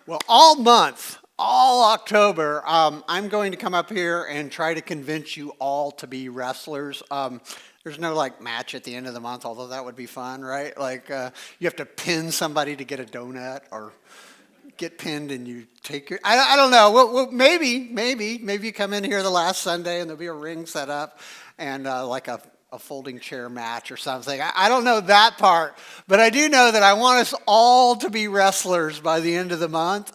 Well, all month, all October, I'm going to come up here and try to convince you all to be wrestlers. There's no like match at the end of the month, although that would be fun, right? Like you have to pin somebody to get a donut, or get pinned and you take your. I don't know. Maybe you come in here the last Sunday and there'll be a ring set up and like a folding chair match or something. I don't know that part, but I do know that I want us all to be wrestlers by the end of the month.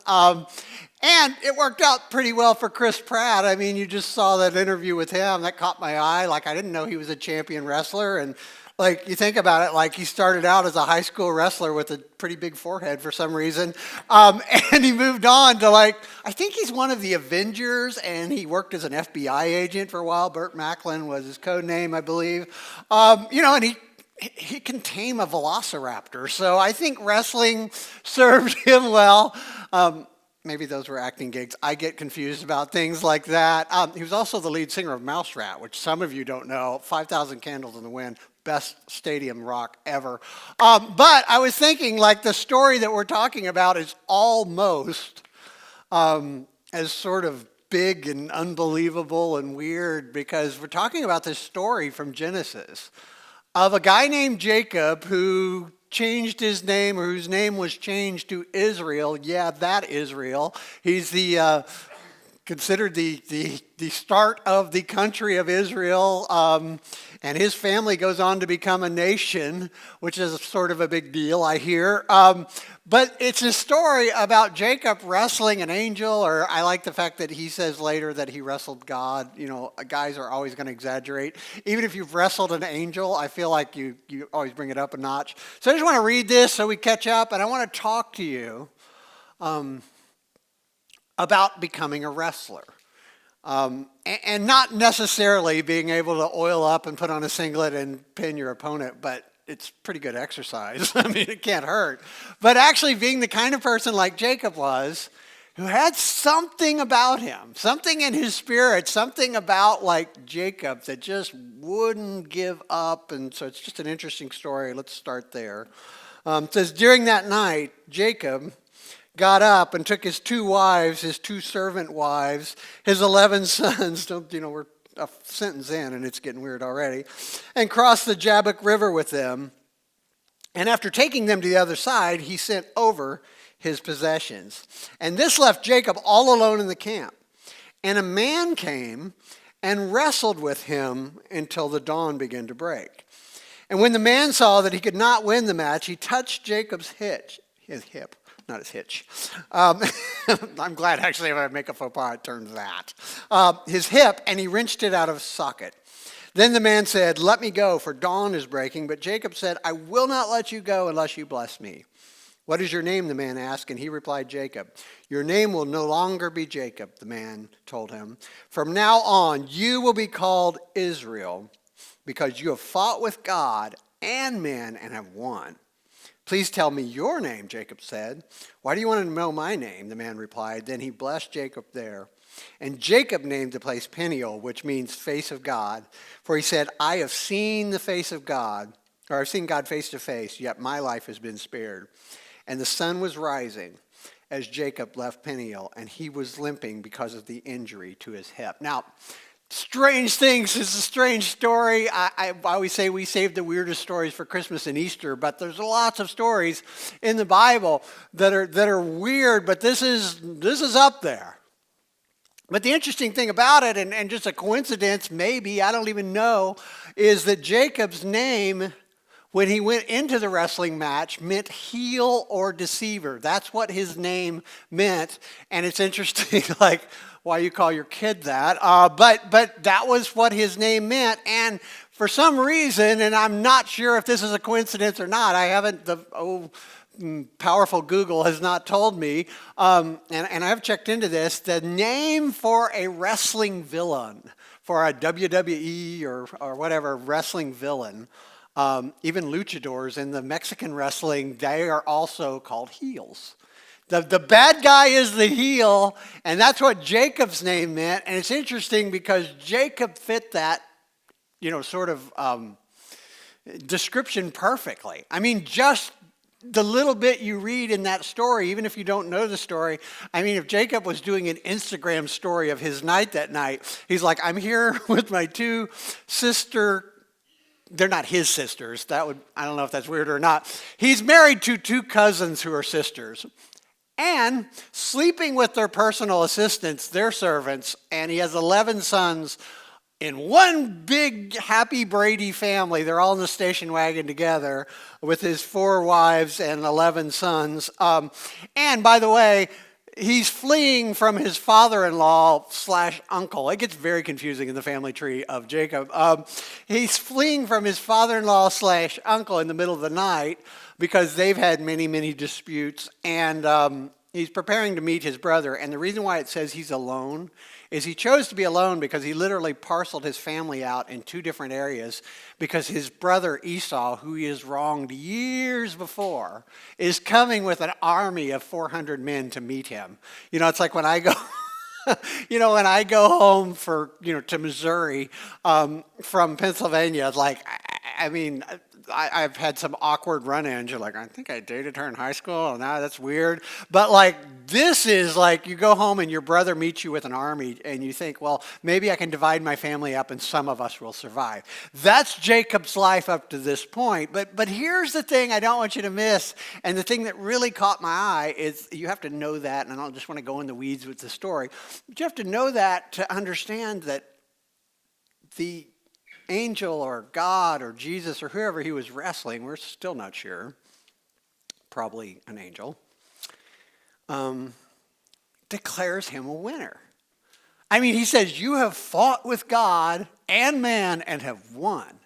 And it worked out pretty well for Chris Pratt. I mean, you just saw that interview with him. That caught my eye. Like, I didn't know he was a champion wrestler. And like, you think about it, like he started out as a high school wrestler with a pretty big forehead for some reason. And he moved on to like, I think he's one of the Avengers, and he worked as an FBI agent for a while. Burt Macklin was his code name, I believe. And he can tame a velociraptor. So I think wrestling served him well. Maybe those were acting gigs. I get confused about things like that. He was also the lead singer of Mouse Rat, which some of you don't know. 5,000 Candles in the Wind, best stadium rock ever. But I was thinking, like, the story that we're talking about is almost as sort of big and unbelievable and weird, because we're talking about this story from Genesis of a guy named Jacob who changed his name, or whose name was changed to Israel. Yeah, that Israel. He's considered the start of the country of Israel, and his family goes on to become a nation, which is sort of a big deal, I hear. But it's a story about Jacob wrestling an angel, or I like the fact that he says later that he wrestled God. You know, guys are always going to exaggerate. Even if you've wrestled an angel, I feel like you always bring it up a notch. So I just want to read this so we catch up, and I want to talk to you about becoming a wrestler. And not necessarily being able to oil up and put on a singlet and pin your opponent, but it's pretty good exercise. I mean, it can't hurt. But actually being the kind of person like Jacob was, who had something about him, something in his spirit, something about like Jacob that just wouldn't give up. And so it's just an interesting story. Let's start there. It says, during that night, Jacob got up and took his 2 wives, his 2 servant wives, his 11 sons, we're a sentence in and it's getting weird already, and crossed the Jabbok River with them. And after taking them to the other side, he sent over his possessions. And this left Jacob all alone in the camp. And a man came and wrestled with him until the dawn began to break. And when the man saw that he could not win the match, he touched Jacob's his hip. Not his hitch. I'm glad, actually, if I make a faux pas, it turns that. His hip, and he wrenched it out of socket. Then the man said, let me go, for dawn is breaking. But Jacob said, I will not let you go unless you bless me. What is your name? The man asked, and he replied, Jacob. Your name will no longer be Jacob, the man told him. From now on, you will be called Israel, because you have fought with God and men and have won. Please tell me your name, Jacob said. Why do you want to know my name? The man replied. Then he blessed Jacob there. And Jacob named the place Peniel, which means face of God. For he said, I have seen the face of God, or I've seen God face to face, yet my life has been spared. And the sun was rising as Jacob left Peniel, and he was limping because of the injury to his hip. Now, strange things. It's a strange story. I always say we save the weirdest stories for Christmas and Easter, but there's lots of stories in the Bible that are weird, but this is up there. But the interesting thing about it, and just a coincidence, maybe, I don't even know, is that Jacob's name, when he went into the wrestling match, meant heel or deceiver. That's what his name meant. And it's interesting, like, why you call your kid that. But that was what his name meant. And for some reason, and I'm not sure if this is a coincidence or not, I haven't, powerful Google has not told me, and I've checked into this, the name for a wrestling villain, for a WWE or whatever wrestling villain, even luchadors in the Mexican wrestling, they are also called heels. The bad guy is the heel, and that's what Jacob's name meant. And it's interesting because Jacob fit that, sort of description perfectly. I mean, just the little bit you read in that story, even if you don't know the story, I mean, if Jacob was doing an Instagram story of his night that night, he's like, I'm here with my two sister. They're not his sisters. I don't know if that's weird or not. He's married to two cousins who are sisters and sleeping with their personal assistants, their servants, and he has 11 sons in one big happy Brady family. They're all in the station wagon together with his 4 wives and 11 sons. And by the way, he's fleeing from his father-in-law / uncle. It gets very confusing in the family tree of Jacob. He's fleeing from his father-in-law / uncle in the middle of the night because they've had many, many disputes. And he's preparing to meet his brother. And the reason why it says he's alone is he chose to be alone because he literally parceled his family out in 2 different areas because his brother Esau, who he has wronged years before, is coming with an army of 400 men to meet him. You know, it's like when I go... when I go home to Missouri from Pennsylvania, like, I mean, I've had some awkward run-ins. You're like, I think I dated her in high school. Oh, no, that's weird. But like, this is like, you go home and your brother meets you with an army and you think, well, maybe I can divide my family up and some of us will survive. That's Jacob's life up to this point. But here's the thing I don't want you to miss. And the thing that really caught my eye is you have to know that, and I don't just want to go in the weeds with the story, but you have to know that to understand that the angel or God or Jesus or whoever he was wrestling, we're still not sure, probably an angel, declares him a winner. I mean, he says, you have fought with God and man and have won.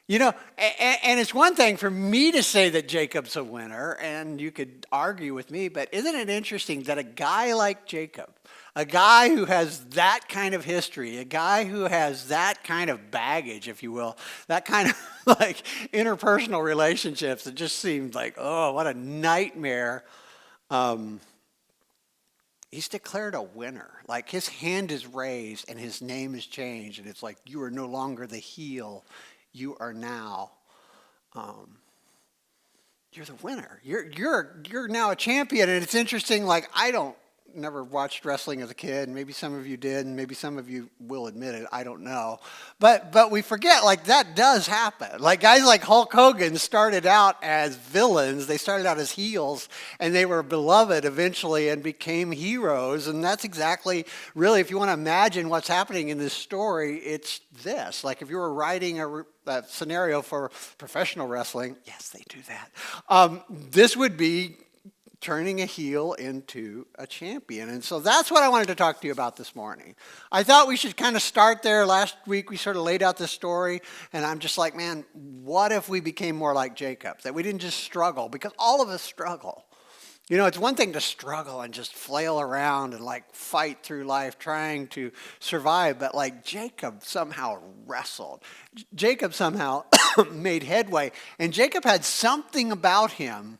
You know, and it's one thing for me to say that Jacob's a winner, and you could argue with me, but isn't it interesting that a guy like Jacob, a guy who has that kind of history, a guy who has that kind of baggage, if you will, that kind of like interpersonal relationships that just seemed like, oh, what a nightmare. He's declared a winner. Like his hand is raised and his name is changed. And it's like, you are no longer the heel. You are now, you're the winner. You're now a champion. And it's interesting, like never watched wrestling as a kid. Maybe some of you did, and maybe some of you will admit it. I don't know. But we forget, like, that does happen. Like, guys like Hulk Hogan started out as villains. They started out as heels, and they were beloved eventually and became heroes. And that's exactly, really, if you want to imagine what's happening in this story, it's this. Like, if you were writing a scenario for professional wrestling, yes, they do that. This would be turning a heel into a champion. And so that's what I wanted to talk to you about this morning. I thought we should kind of start there. Last week we sort of laid out this story, and I'm just like, man, what if we became more like Jacob? That we didn't just struggle, because all of us struggle. You know, it's one thing to struggle and just flail around and like fight through life trying to survive, but like Jacob somehow wrestled. Jacob somehow made headway, and Jacob had something about him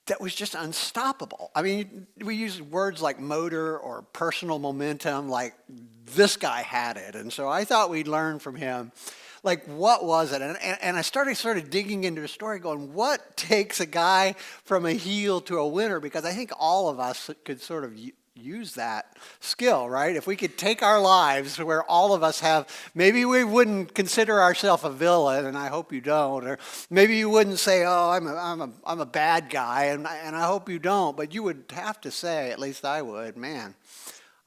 that was just unstoppable. I mean, we use words like motor or personal momentum, like this guy had it. And so I thought we'd learn from him, like, what was it? And I started sort of digging into the story going, what takes a guy from a heel to a winner? Because I think all of us could sort of use that skill, right? If we could take our lives where all of us have, maybe we wouldn't consider ourselves a villain, and I hope you don't, or maybe you wouldn't say, oh, I'm a bad guy, and I hope you don't, but you would have to say, at least I would, man,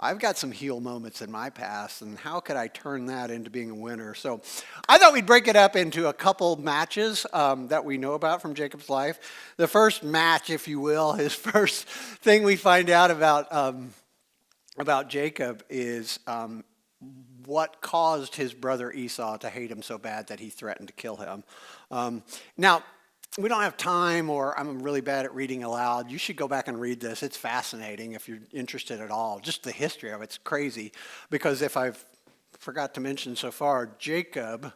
I've got some heel moments in my past, and how could I turn that into being a winner? So I thought we'd break it up into a couple matches that we know about from Jacob's life. The first match, if you will, his first thing we find out about Jacob is what caused his brother Esau to hate him so bad that he threatened to kill him. Now, we don't have time, or I'm really bad at reading aloud. You should go back and read this. It's fascinating if you're interested at all. Just the history of it's crazy. Because if I've forgot to mention so far, Jacob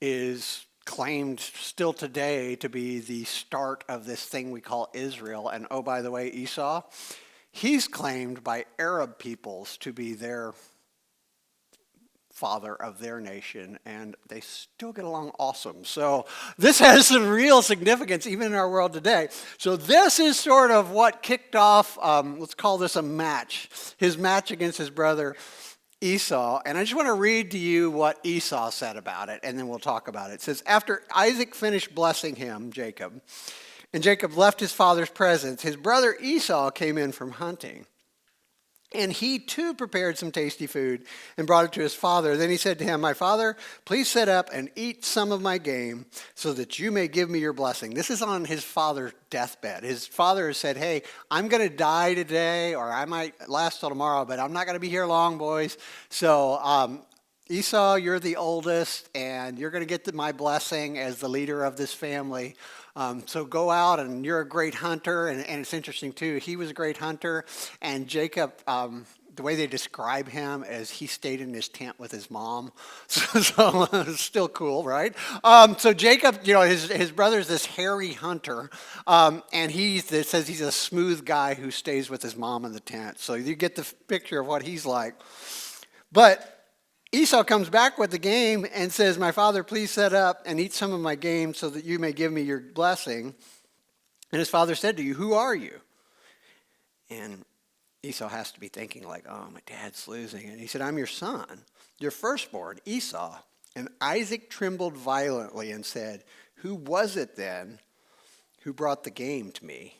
is claimed still today to be the start of this thing we call Israel. And oh, by the way, Esau, he's claimed by Arab peoples to be their father of their nation, and they still get along awesome. So this has some real significance even in our world today. So this is sort of what kicked off, let's call this a match, his match against his brother Esau. And I just want to read to you what Esau said about it, and then we'll talk about it. It says, after Isaac finished blessing him, Jacob, and Jacob left his father's presence, his brother Esau came in from hunting. And he too prepared some tasty food and brought it to his father. Then he said to him, my father, please sit up and eat some of my game so that you may give me your blessing. This is on his father's deathbed. His father has said, hey, I'm going to die today, or I might last till tomorrow, but I'm not going to be here long, boys. So Esau, you're the oldest, and you're going to get my blessing as the leader of this family. So go out, and you're a great hunter, and it's interesting too, he was a great hunter, and Jacob, the way they describe him is he stayed in his tent with his mom, so it's still cool, right? So Jacob, his brother's this hairy hunter, and it says he's a smooth guy who stays with his mom in the tent, so you get the picture of what he's like. But Esau comes back with the game and says, my father, please set up and eat some of my game so that you may give me your blessing. And his father said to you, who are you? And Esau has to be thinking like, oh, my dad's losing. And he said, I'm your son, your firstborn, Esau. And Isaac trembled violently and said, who was it then who brought the game to me?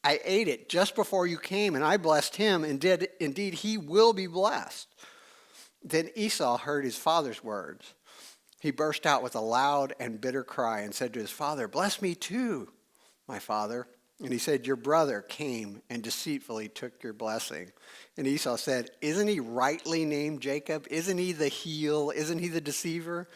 I ate it just before you came, and I blessed him, and indeed he will be blessed. Then Esau heard his father's words. He burst out with a loud and bitter cry and said to his father, bless me too, my father. And he said, your brother came and deceitfully took your blessing. And Esau said, isn't he rightly named Jacob? Isn't he the heel? Isn't he the deceiver?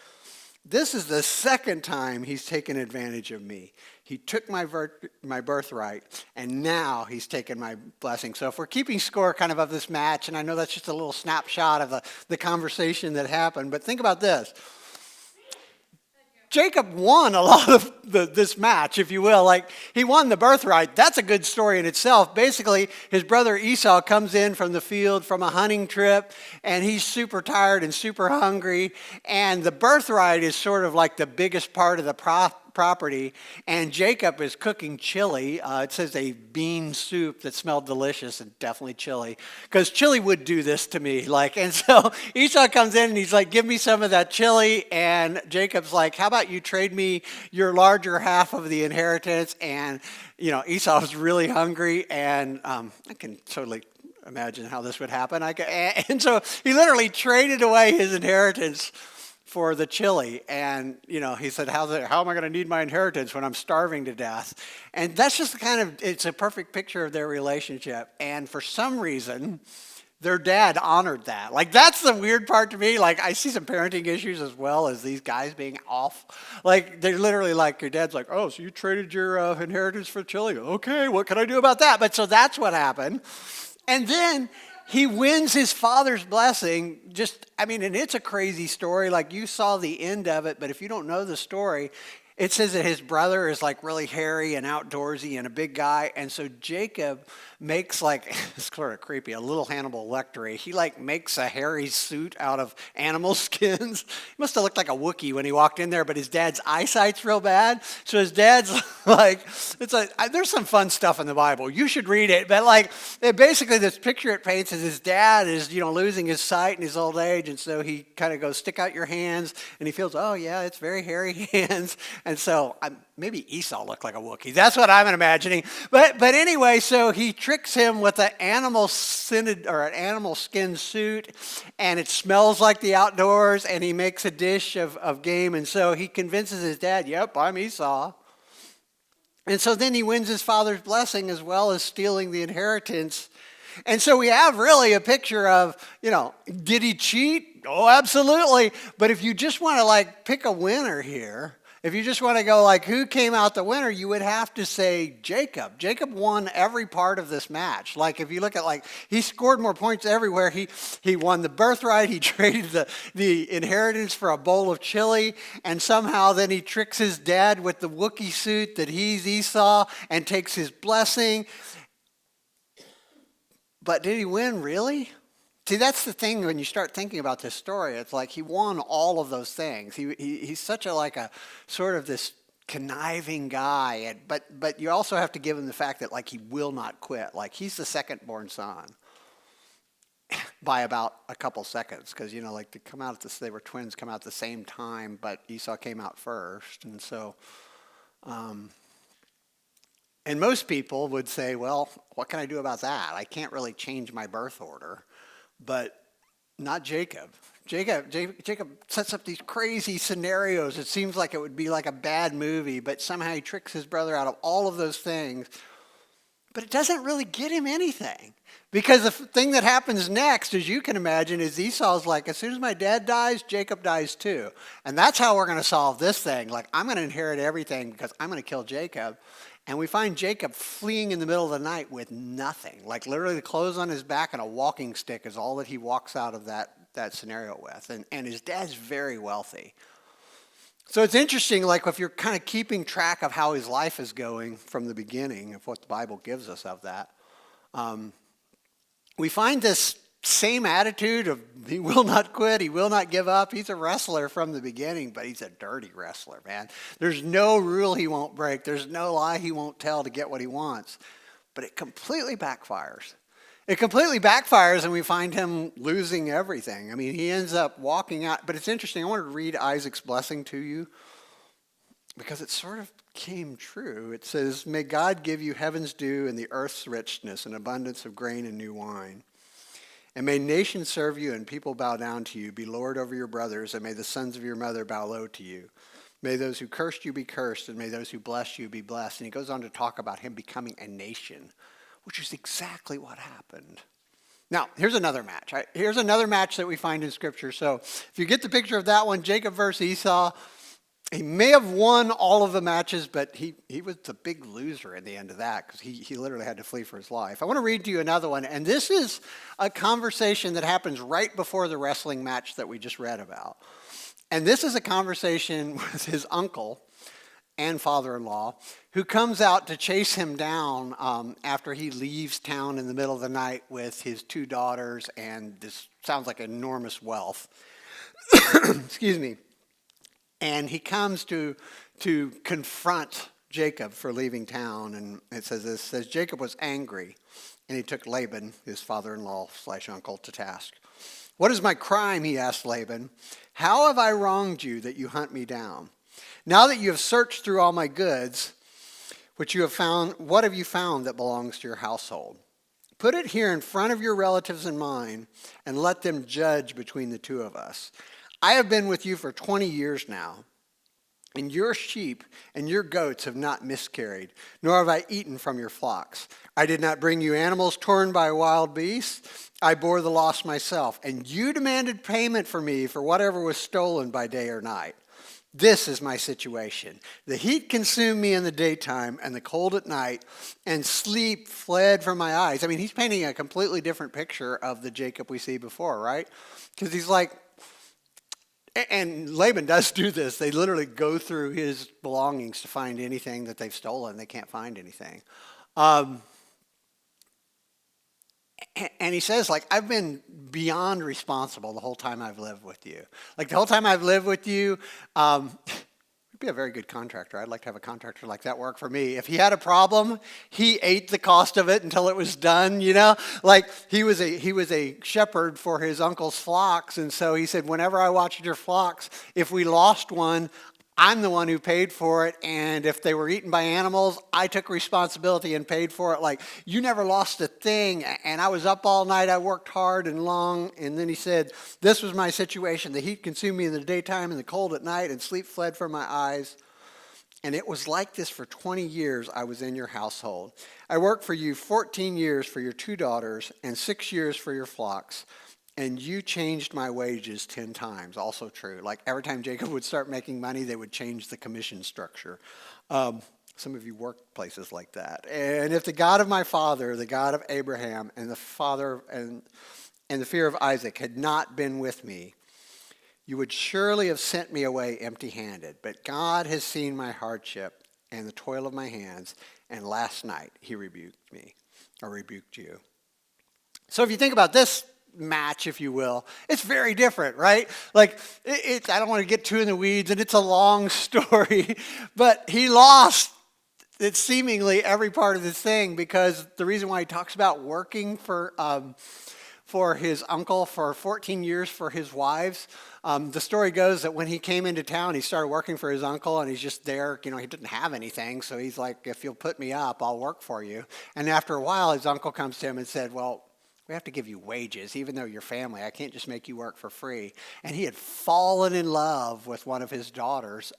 This is the second time he's taken advantage of me. He took my birthright, and now he's taken my blessing. So if we're keeping score kind of this match, and I know that's just a little snapshot of the conversation that happened, but think about this. Jacob won a lot of this match, if you will. Like, he won the birthright. That's a good story in itself. Basically, his brother Esau comes in from the field from a hunting trip, and he's super tired and super hungry. And the birthright is sort of like the biggest part of the property, and Jacob is cooking chili. It says a bean soup that smelled delicious and definitely chili, because chili would do this to me. And so Esau comes in and he's like, give me some of that chili, and Jacob's like, how about you trade me your larger half of the inheritance? And Esau was really hungry, and I can totally imagine how this would happen. And so he literally traded away his inheritance for the chili. And, he said, how am I going to need my inheritance when I'm starving to death? And that's just it's a perfect picture of their relationship. And for some reason, their dad honored that. That's the weird part to me. I see some parenting issues as well as these guys being off. They're literally your dad's like, oh, so you traded your inheritance for chili. Okay, what can I do about that? But so that's what happened. And then he wins his father's blessing. And it's a crazy story. You saw the end of it, but if you don't know the story, it says that his brother is really hairy and outdoorsy and a big guy. And so Jacob makes it's sort of creepy, a little Hannibal Lecter. He makes a hairy suit out of animal skins. He must have looked like a Wookiee when he walked in there, but his dad's eyesight's real bad. So his dad's there's some fun stuff in the Bible. You should read it. But basically this picture it paints is his dad is, losing his sight in his old age. And so he kind of goes, stick out your hands. And he feels, oh yeah, it's very hairy hands. And so maybe Esau looked like a Wookiee. That's what I'm imagining. But anyway, so he tricks him with an animal skin suit, and it smells like the outdoors, and he makes a dish of game. And so he convinces his dad, yep, I'm Esau. And so then he wins his father's blessing as well as stealing the inheritance. And so we have really a picture of, did he cheat? Oh, absolutely. But if you just want to pick a winner here, if you just want to go who came out the winner, you would have to say Jacob. Jacob won every part of this match. If you look at he scored more points everywhere. He won the birthright. He traded the inheritance for a bowl of chili. And somehow then he tricks his dad with the Wookiee suit that he's Esau and takes his blessing. But did he win really? See, that's the thing when you start thinking about this story. It's like he won all of those things. He's such a sort of this conniving guy, but you also have to give him the fact that like he will not quit. Like he's the second born son by about a couple seconds, because like they were twins, come out at the same time, but Esau came out first, and so. And most people would say, well, what can I do about that? I can't really change my birth order. But not Jacob. Jacob sets up these crazy scenarios. It seems like it would be like a bad movie, but somehow he tricks his brother out of all of those things. But it doesn't really get him anything. Because the thing that happens next, as you can imagine, is Esau's like, as soon as my dad dies, Jacob dies too. And that's how we're going to solve this thing. Like, I'm going to inherit everything because I'm going to kill Jacob. And we find Jacob fleeing in the middle of the night with nothing. Like literally the clothes on his back and a walking stick is all that he walks out of that scenario with. And his dad's very wealthy. So it's interesting, like if you're kind of keeping track of how his life is going from the beginning, of what the Bible gives us of that, we find this same attitude of he will not quit, he will not give up. He's a wrestler from the beginning, but he's a dirty wrestler, man. There's no rule he won't break. There's no lie he won't tell to get what he wants. But it completely backfires. It completely backfires, and we find him losing everything. I mean, he ends up walking out. But it's interesting. I want to read Isaac's blessing to you because it sort of came true. It says, "May God give you heaven's dew and the earth's richness, an abundance of grain and new wine. And may nations serve you and people bow down to you. Be Lord over your brothers, and may the sons of your mother bow low to you. May those who cursed you be cursed, and may those who bless you be blessed." And he goes on to talk about him becoming a nation, which is exactly what happened. Now, here's another match. Right? Here's another match that we find in Scripture. So if you get the picture of that one, Jacob versus Esau, he may have won all of the matches, but he was the big loser in the end of that because he literally had to flee for his life. I want to read to you another one, and this is a conversation that happens right before the wrestling match that we just read about. And this is a conversation with his uncle and father-in-law who comes out to chase him down after he leaves town in the middle of the night with his two daughters and this sounds like enormous wealth. Excuse me. And he comes to confront Jacob for leaving town. And it says this, says, Jacob was angry, and he took Laban, his father-in-law / uncle, to task. "What is my crime?" he asked Laban. "How have I wronged you that you hunt me down? Now that you have searched through all my goods, which you have found, what have you found that belongs to your household? Put it here in front of your relatives and mine, and let them judge between the two of us. I have been with you for 20 years now, and your sheep and your goats have not miscarried, nor have I eaten from your flocks. I did not bring you animals torn by wild beasts. I bore the loss myself, and you demanded payment for me for whatever was stolen by day or night. This is my situation. The heat consumed me in the daytime and the cold at night, and sleep fled from my eyes." I mean, he's painting a completely different picture of the Jacob we see before, right? Because he's like, and Laban does do this. They literally go through his belongings to find anything that they've stolen. They can't find anything. And he says, like, I've been beyond responsible the whole time I've lived with you. Like, the whole time I've lived with you, you'd be a very good contractor. I'd like to have a contractor like that work for me. If he had a problem, he ate the cost of it until it was done, you know? Like, he was a shepherd for his uncle's flocks, and so he said, whenever I watched your flocks, if we lost one, I'm the one who paid for it, and if they were eaten by animals, I took responsibility and paid for it. Like, you never lost a thing, and I was up all night, I worked hard and long, and then he said, this was my situation. The heat consumed me in the daytime and the cold at night, and sleep fled from my eyes. And it was like this for 20 years I was in your household. I worked for you 14 years for your two daughters and 6 years for your flocks. And you changed my wages 10 times. Also true. Like every time Jacob would start making money, they would change the commission structure. Some of you work places like that. And if the God of my father, the God of Abraham, and the father and the fear of Isaac had not been with me, you would surely have sent me away empty-handed. But God has seen my hardship and the toil of my hands, and last night he rebuked me, or rebuked you. So if you think about this, match, if you will, it's very different, right? Like, I don't want to get too in the weeds, and it's a long story, but he lost it's seemingly every part of this thing because the reason why he talks about working for his uncle for 14 years for his wives. The story goes that when he came into town, he started working for his uncle, and he's just there. He didn't have anything, so he's like, if you'll put me up, I'll work for you. And after a while, his uncle comes to him and said, well, we have to give you wages, even though you're family. I can't just make you work for free. And he had fallen in love with one of his daughters.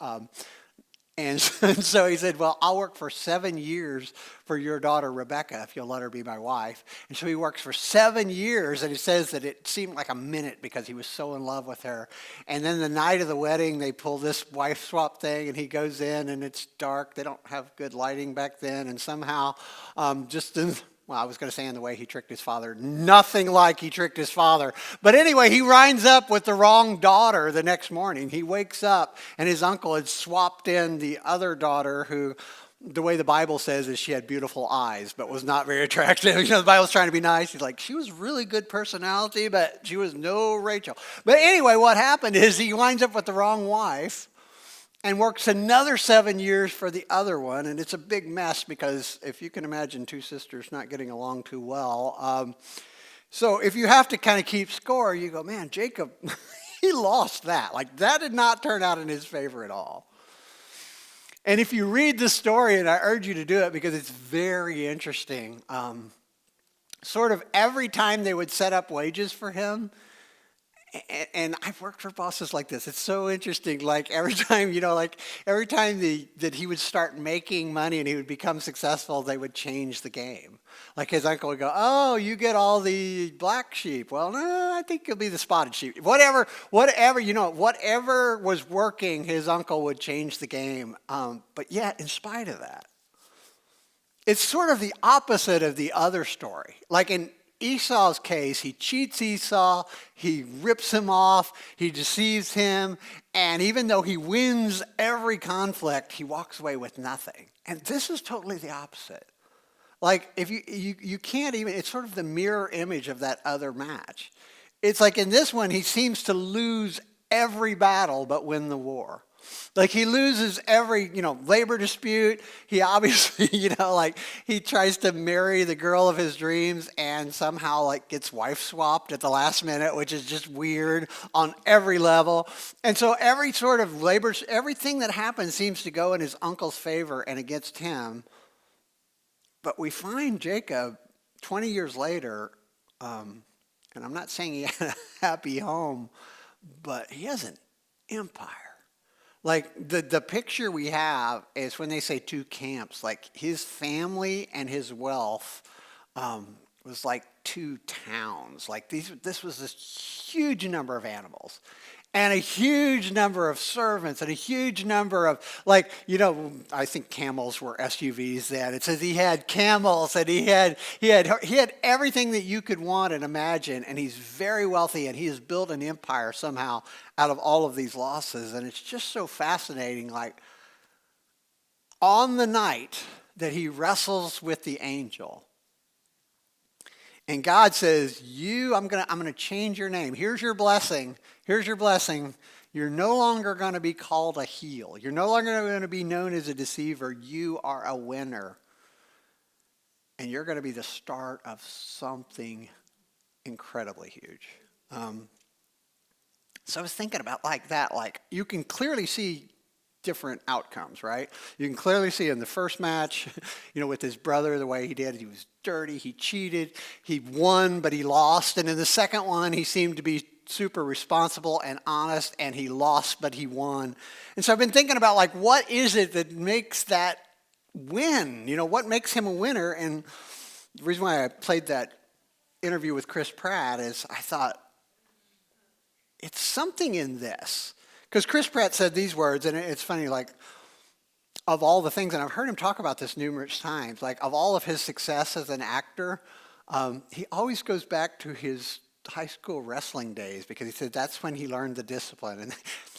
And so he said, well, I'll work for 7 years for your daughter, Rebecca, if you'll let her be my wife. And so he works for 7 years, and he says that it seemed like a minute because he was so in love with her. And then the night of the wedding, they pull this wife swap thing, and he goes in, and it's dark. They don't have good lighting back then. And somehow, well, I was going to say in the way he tricked his father. Nothing like he tricked his father. But anyway, he winds up with the wrong daughter the next morning. He wakes up, and his uncle had swapped in the other daughter who, the way the Bible says, is she had beautiful eyes, but was not very attractive. The Bible's trying to be nice. He's like, she was really good personality, but she was no Rachel. But anyway, what happened is he winds up with the wrong wife and works another 7 years for the other one. And it's a big mess because if you can imagine two sisters not getting along too well. So if you have to kind of keep score, you go, man, Jacob, he lost that. Like, that did not turn out in his favor at all. And if you read the story, and I urge you to do it because it's very interesting, sort of every time they would set up wages for him, and I've worked for bosses like this. It's so interesting. Like every time, that he would start making money and he would become successful, they would change the game. Like his uncle would go, oh, you get all the black sheep. Well, no, I think you'll be the spotted sheep. Whatever was working, his uncle would change the game. But yet, in spite of that, it's sort of the opposite of the other story. Like in Esau's case, he cheats Esau, he rips him off, he deceives him, and even though he wins every conflict, he walks away with nothing. And this is totally the opposite. Like, if you can't even, it's sort of the mirror image of that other match. It's like in this one, he seems to lose every battle but win the war. Like he loses every, labor dispute. He obviously, he tries to marry the girl of his dreams and somehow gets wife swapped at the last minute, which is just weird on every level. And so every sort of everything that happens seems to go in his uncle's favor and against him. But we find Jacob 20 years later, and I'm not saying he had a happy home, but he has an empire. Like the picture we have is when they say two camps, like his family and his wealth was like two towns. Like this was this huge number of animals and a huge number of servants and a huge number of I think camels were SUVs then. It says he had camels and he had everything that you could want and imagine, and he's very wealthy and he has built an empire somehow out of all of these losses. And it's just so fascinating. Like on the night that he wrestles with the angel, and God says, I'm gonna change your name. Here's your blessing. Here's your blessing. You're no longer going to be called a heel. You're no longer going to be known as a deceiver. You are a winner. And you're going to be the start of something incredibly huge. So I was thinking about that. Like you can clearly see different outcomes, right? You can clearly see in the first match, with his brother, the way he did, he was dirty, he cheated, he won, but he lost. And in the second one, he seemed to be super responsible and honest, and he lost, but he won. And so I've been thinking about what is it that makes that win? What makes him a winner? And the reason why I played that interview with Chris Pratt is I thought, it's something in this. Because Chris Pratt said these words, and it's funny, of all the things, and I've heard him talk about this numerous times, of all of his success as an actor, he always goes back to his high school wrestling days because he said that's when he learned the discipline. And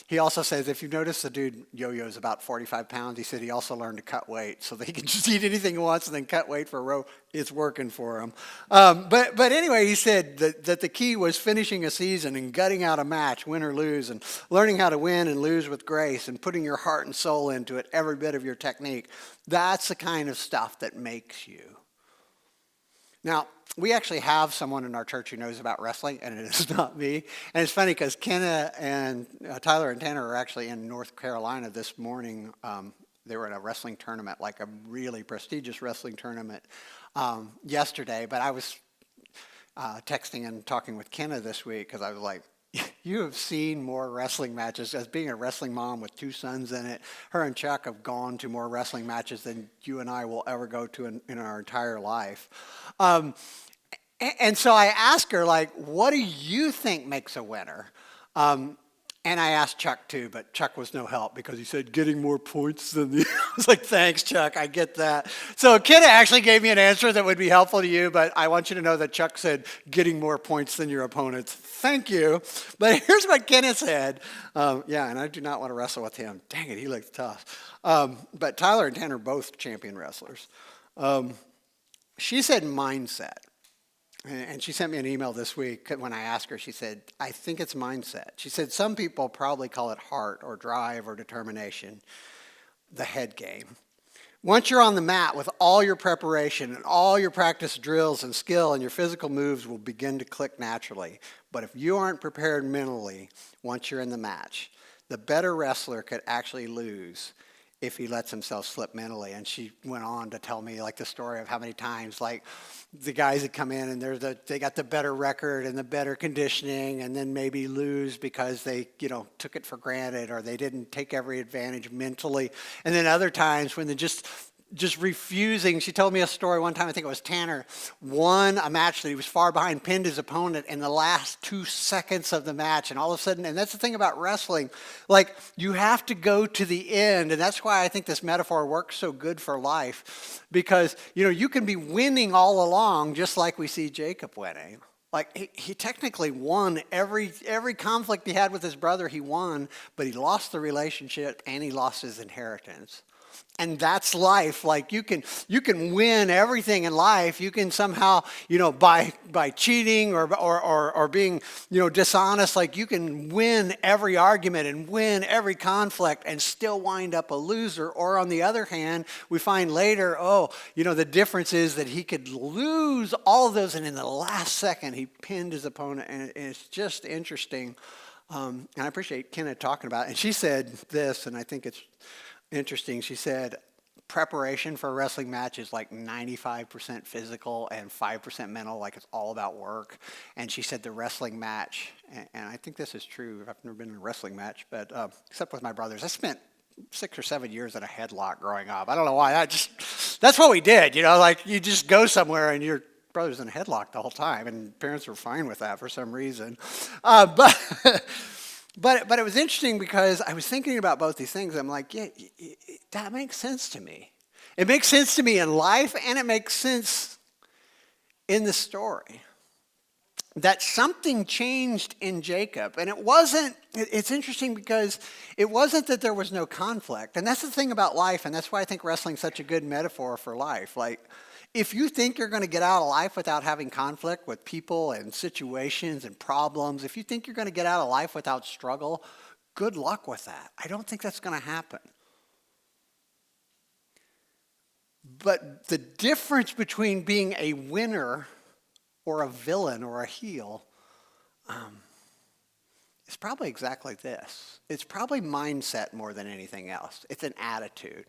He also says, if you notice the dude yo-yo's about 45 pounds, he said he also learned to cut weight so that he can just eat anything he wants and then cut weight for a row. It's working for him. But anyway, he said that the key was finishing a season and gutting out a match, win or lose, and learning how to win and lose with grace and putting your heart and soul into it, every bit of your technique. That's the kind of stuff that makes you. Now, we actually have someone in our church who knows about wrestling, and it is not me. And it's funny because Kenna and Tyler and Tanner are actually in North Carolina this morning. They were in a wrestling tournament, like a really prestigious wrestling tournament yesterday. But I was texting and talking with Kenna this week because I was like, you have seen more wrestling matches. As being a wrestling mom with 2 sons in it, her and Chuck have gone to more wrestling matches than you and I will ever go to in our entire life. And so I asked her, like, what do you think makes a winner? And I asked Chuck too, but Chuck was no help because he said getting more points than the... I was like, thanks, Chuck, I get that. So Kenna actually gave me an answer that would be helpful to you, but I want you to know that Chuck said getting more points than your opponents. Thank you. But here's what Kenna said. Yeah, and I do not want to wrestle with him. Dang it, he looks tough. But Tyler and Tanner are both champion wrestlers. She said mindset. And she sent me an email this week when I asked her. She said, I think it's mindset. She said, some people probably call it heart or drive or determination, the head game. Once you're on the mat with all your preparation and all your practice drills and skill, and your physical moves will begin to click naturally. But if you aren't prepared mentally once you're in the match, the better wrestler could actually lose if he lets himself slip mentally. And she went on to tell me like the story of how many times like the guys that come in and they got the better record and the better conditioning and then maybe lose because they, took it for granted or they didn't take every advantage mentally. And then other times when they just refusing. She told me a story one time, I think it was Tanner, won a match that he was far behind, pinned his opponent in the last 2 seconds of the match. And all of a sudden, and that's the thing about wrestling, like you have to go to the end. And that's why I think this metaphor works so good for life because, you can be winning all along just like we see Jacob winning. Like he technically won every conflict he had with his brother, he won, but he lost the relationship and he lost his inheritance. And that's life. Like you can win everything in life. You can somehow, by cheating or being, dishonest, like you can win every argument and win every conflict and still wind up a loser. Or on the other hand, we find later, the difference is that he could lose all of those and in the last second he pinned his opponent. And it's just interesting. And I appreciate Kenna talking about it. And she said this, and I think it's interesting. She said preparation for a wrestling match is like 95% physical and 5% mental, like it's all about work. And she said the wrestling match, and I think this is true, I've never been in a wrestling match, but except with my brothers, I spent 6 or 7 years in a headlock growing up. I don't know why, that's what we did, like you just go somewhere and your brother's in a headlock the whole time, and parents were fine with that for some reason. But it was interesting because I was thinking about both these things. I'm like, yeah, that makes sense to me. It makes sense to me in life, and it makes sense in the story. That something changed in Jacob. And it's interesting because it wasn't that there was no conflict. And that's the thing about life, and that's why I think wrestling's such a good metaphor for life. Like, if you think you're going to get out of life without having conflict with people and situations and problems, if you think you're going to get out of life without struggle, good luck with that. I don't think that's going to happen. But the difference between being a winner or a villain or a heel is probably exactly this. It's probably mindset more than anything else. It's an attitude.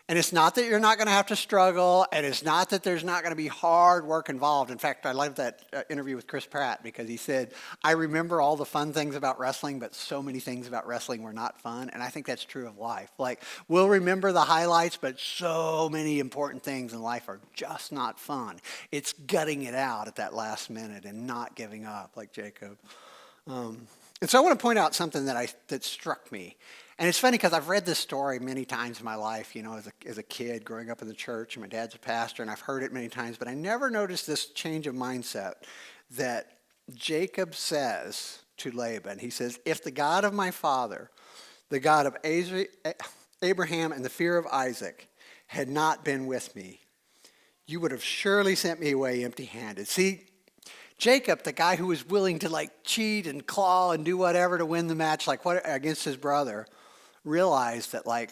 And it's not that you're not going to have to struggle, and it's not that there's not going to be hard work involved. In fact, I love that interview with Chris Pratt because he said, I remember all the fun things about wrestling, but so many things about wrestling were not fun. And I think that's true of life. Like, we'll remember the highlights, but so many important things in life are just not fun. It's gutting it out at that last minute and not giving up like Jacob. And so I want to point out something that struck me. And it's funny because I've read this story many times in my life, as a kid growing up in the church, and my dad's a pastor, and I've heard it many times, but I never noticed this change of mindset that Jacob says to Laban. He says, if the God of my father the God of Abraham and the fear of Isaac, had not been with me, you would have surely sent me away empty-handed. See, Jacob, the guy who was willing to like cheat and claw and do whatever to win the match, like what against his brother, realized that like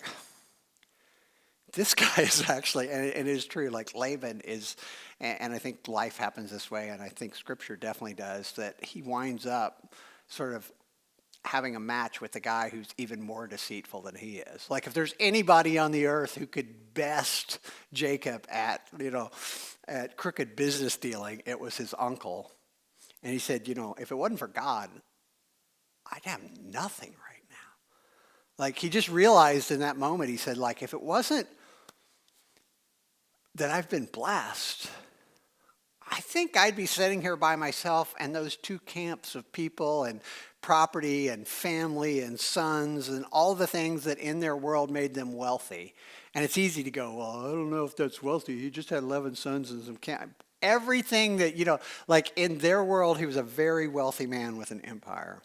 this guy is actually, and it is true, like Laban is, and I think life happens this way, and I think Scripture definitely does, that he winds up sort of having a match with the guy who's even more deceitful than he is. Like if there's anybody on the earth who could best Jacob at, at crooked business dealing, it was his uncle. And he said, if it wasn't for God, I'd have nothing right now. Like he just realized in that moment, he said, like, if it wasn't that I've been blessed, I think I'd be sitting here by myself, and those two camps of people and property and family and sons and all the things that in their world made them wealthy. And it's easy to go, well, I don't know if that's wealthy. He just had 11 sons and some everything that, like in their world, he was a very wealthy man with an empire.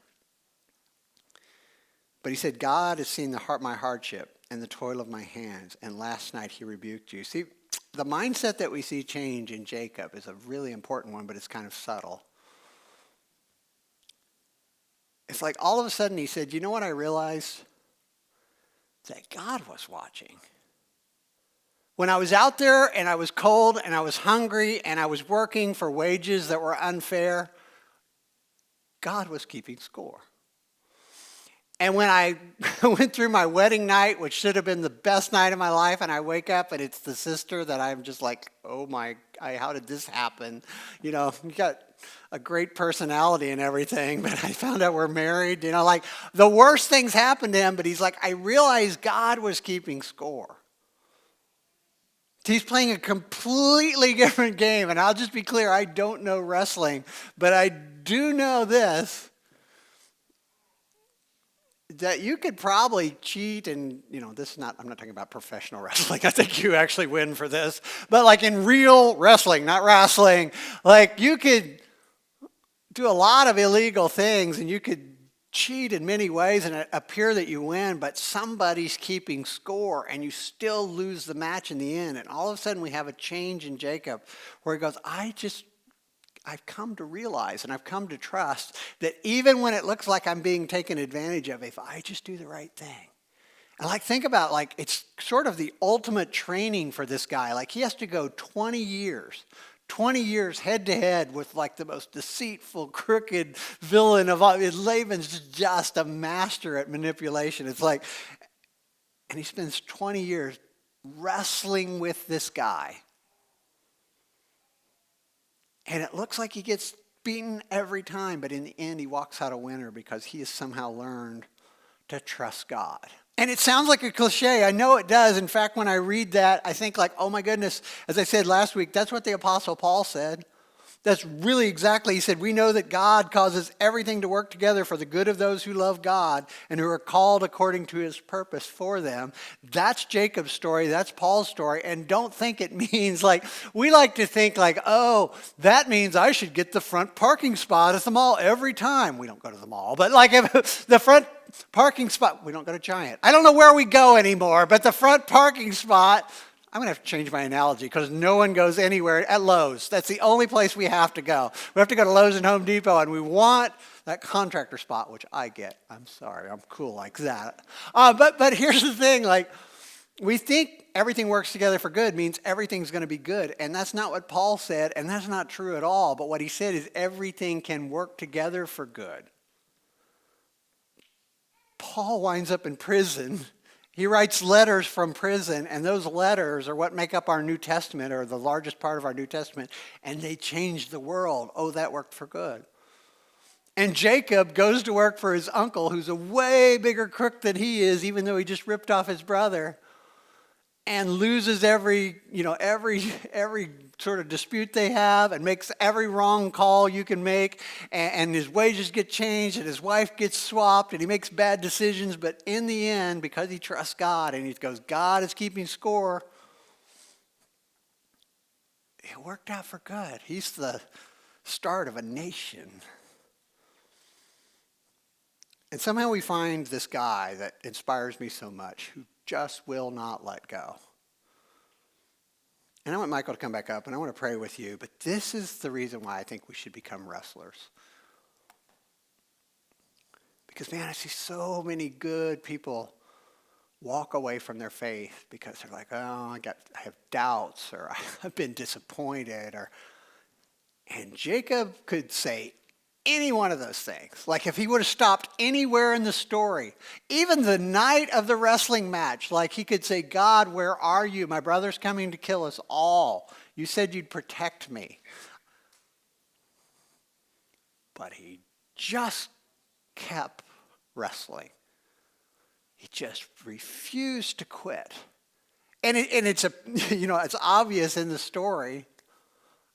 But he said, God has seen my hardship and the toil of my hands, and last night he rebuked you. See, the mindset that we see change in Jacob is a really important one, but it's kind of subtle. It's like all of a sudden he said, you know what I realized? That God was watching. When I was out there and I was cold and I was hungry and I was working for wages that were unfair, God was keeping score. And when I went through my wedding night, which should have been the best night of my life, and I wake up and it's the sister that I'm just like, oh my, how did this happen? You got a great personality and everything, but I found out we're married. Like the worst things happened to him, but he's like, I realized God was keeping score. He's playing a completely different game, and I'll just be clear, I don't know wrestling, but I do know this, that you could probably cheat and, this is not, I'm not talking about professional wrestling. I think you actually win for this. But like in real wrestling, not wrestling, like you could do a lot of illegal things and you could cheat in many ways and it appear that you win, but somebody's keeping score and you still lose the match in the end. And all of a sudden we have a change in Jacob where he goes, I've come to realize and I've come to trust that even when it looks like I'm being taken advantage of, if I just do the right thing. And like think about like it's sort of the ultimate training for this guy. Like he has to go 20 years head to head with like the most deceitful, crooked villain of all. Laban's just a master at manipulation. It's like, and he spends 20 years wrestling with this guy. And it looks like he gets beaten every time, but in the end he walks out a winner because he has somehow learned to trust God. And it sounds like a cliche. I know it does. In fact, when I read that, I think like, oh my goodness, as I said last week, that's what the Apostle Paul said. That's really exactly, he said, we know that God causes everything to work together for the good of those who love God and who are called according to his purpose for them. That's Jacob's story. That's Paul's story. And don't think it means like, we like to think like, oh, that means I should get the front parking spot at the mall every time. We don't go to the mall, but like if the front parking spot, we don't go to Giant. I don't know where we go anymore, but the front parking spot, I'm going to have to change my analogy because no one goes anywhere at Lowe's. That's the only place we have to go. We have to go to Lowe's and Home Depot, and we want that contractor spot, which I get. I'm sorry. I'm cool like that. But here's the thing. Like, we think everything works together for good means everything's going to be good. And that's not what Paul said, and that's not true at all. But what he said is everything can work together for good. Paul winds up in prison. He writes letters from prison, and those letters are what make up our New Testament, or the largest part of our New Testament, and they change the world. Oh, that worked for good. And Jacob goes to work for his uncle, who's a way bigger crook than he is, even though he just ripped off his brother, and loses every sort of dispute they have and makes every wrong call you can make, and his wages get changed and his wife gets swapped and he makes bad decisions, but in the end, because he trusts God and he goes, God is keeping score, it worked out for good. He's the start of a nation. And somehow we find this guy that inspires me so much who just will not let go. And I want Michael to come back up, and I want to pray with you, but this is the reason why I think we should become wrestlers. Because, man, I see so many good people walk away from their faith because they're like, oh, I have doubts, or I've been disappointed, and Jacob could say any one of those things. Like if he would have stopped anywhere in the story, even the night of the wrestling match, like he could say, God, where are you? My brother's coming to kill us all. You said you'd protect me. But he just kept wrestling. He just refused to quit. And it's it's obvious in the story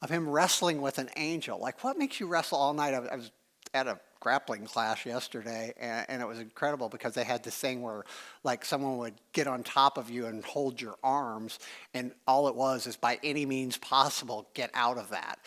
of him wrestling with an angel. Like, what makes you wrestle all night? I was at a grappling class yesterday, and it was incredible because they had this thing where, like, someone would get on top of you and hold your arms, and all it was is by any means possible, get out of that.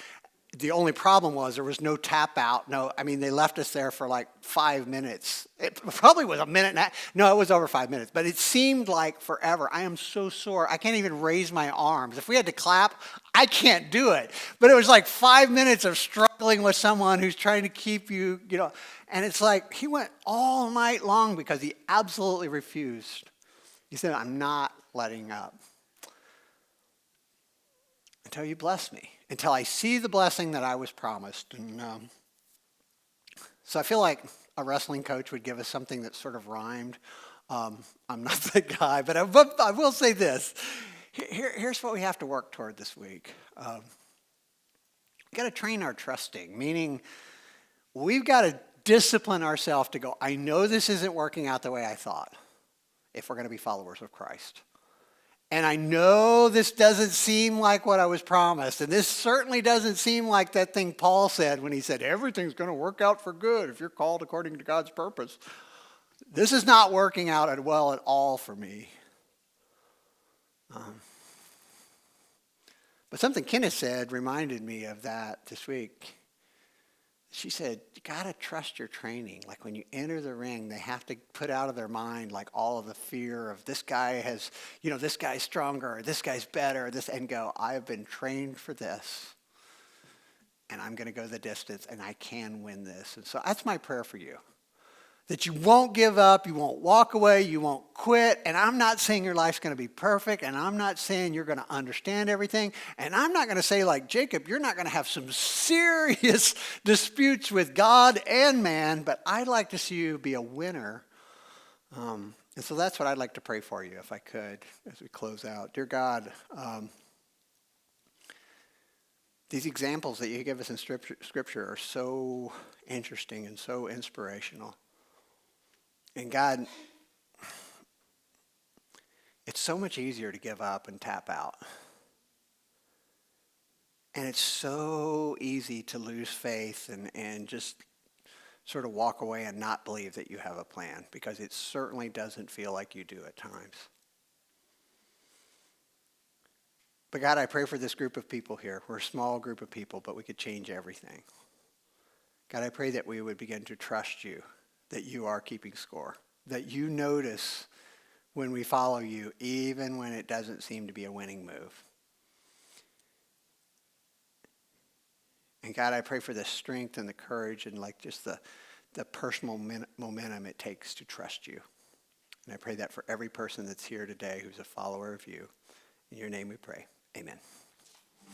The only problem was there was no tap out. They left us there for like 5 minutes. It probably was a minute and a half. No, it was over 5 minutes, but it seemed like forever. I am so sore. I can't even raise my arms. If we had to clap, I can't do it. But it was like 5 minutes of struggling with someone who's trying to keep you, and it's like he went all night long because he absolutely refused. He said, I'm not letting up until you bless me. Until I see the blessing that I was promised. And so I feel like a wrestling coach would give us something that sort of rhymed. I'm not the guy, but I will say this. Here's what we have to work toward this week. We've got to train our trusting, meaning we've got to discipline ourselves to go, I know this isn't working out the way I thought if we're going to be followers of Christ. And I know this doesn't seem like what I was promised. And this certainly doesn't seem like that thing Paul said when he said, everything's going to work out for good if you're called according to God's purpose. This is not working out well at all for me. But something Kenneth said reminded me of that this week. She said, you got to trust your training. Like when you enter the ring, they have to put out of their mind like all of the fear of this guy has, this guy's stronger, or this guy's better, and go, I have been trained for this. And I'm going to go the distance, and I can win this. And so that's my prayer for you. That you won't give up, you won't walk away, you won't quit. And I'm not saying your life's going to be perfect, and I'm not saying you're going to understand everything. And I'm not going to say, like Jacob, you're not going to have some serious disputes with God and man, but I'd like to see you be a winner. And so that's what I'd like to pray for you, if I could, as we close out. Dear God, these examples that you give us in Scripture are so interesting and so inspirational. And God, it's so much easier to give up and tap out. And it's so easy to lose faith and just sort of walk away and not believe that you have a plan, because it certainly doesn't feel like you do at times. But God, I pray for this group of people here. We're a small group of people, but we could change everything. God, I pray that we would begin to trust you, that you are keeping score, that you notice when we follow you, even when it doesn't seem to be a winning move. And God, I pray for the strength and the courage and like just the personal momentum it takes to trust you. And I pray that for every person that's here today who's a follower of you. In your name we pray. Amen.